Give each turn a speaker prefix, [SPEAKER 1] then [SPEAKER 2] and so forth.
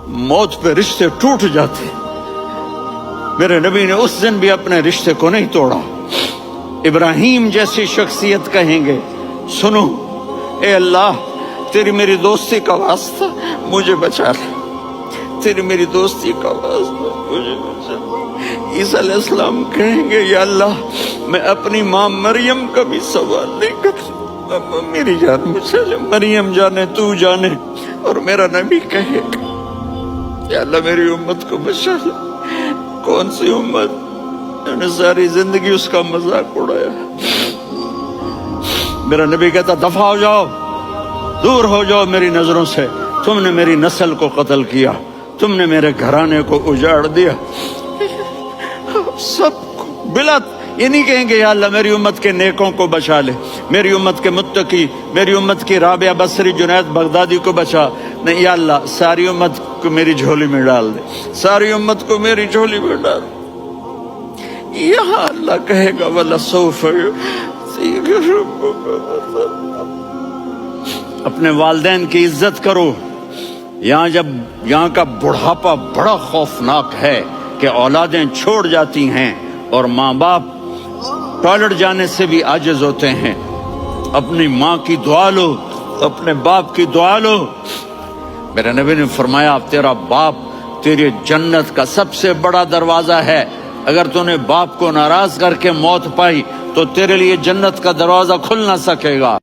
[SPEAKER 1] موت پہ رشتے ٹوٹ جاتے. میرے نبی نے اس دن بھی اپنے رشتے کو نہیں توڑا. ابراہیم جیسی شخصیت کہیں گے سنو اے اللہ تیری میری دوستی کا واسطہ مجھے بچا لے, تیری میری دوستی کا واسطہ مجھے بچا لے. عیسیٰ علیہ السلام کہیں گے یا اللہ میں اپنی ماں مریم کا بھی سوال نہیں کرتا, میری جان بچا لے, مریم جانے تو جانے. اور میرا نبی کہے یا اللہ میری امت کو بچا لے. کون سی امت انہوں نے ساری زندگی اس کا مذاق اڑایا. میرا نبی کہتا دفع ہو جاؤ, دور ہو جاؤ میری نظروں سے, تم نے میری نسل کو قتل کیا, تم نے میرے گھرانے کو اجاڑ دیا. سب بلا یہ نہیں کہیں گے یا اللہ میری امت کے نیکوں کو بچا لے, میری امت کے متقی, میری امت کی رابعہ بصری جنید بغدادی کو بچا. نہیں یا اللہ ساری امت کو میری جھولی میں ڈال دے, ساری امت کو میری جھولی میں ڈال. یہاں اللہ کہے گا وَلَسَوْفَ يُعْطِيكَ رَبُّكَ. اپنے والدین کی عزت کرو. یہاں کا بڑھاپا بڑا خوفناک ہے کہ اولادیں چھوڑ جاتی ہیں اور ماں باپ ٹوائلٹ جانے سے بھی عاجز ہوتے ہیں. اپنی ماں کی دعا لو, اپنے باپ کی دعا لو. میرے نبی نے فرمایا تیرا باپ تیری جنت کا سب سے بڑا دروازہ ہے. اگر تو نے باپ کو ناراض کر کے موت پائی تو تیرے لیے جنت کا دروازہ کھل نہ سکے گا.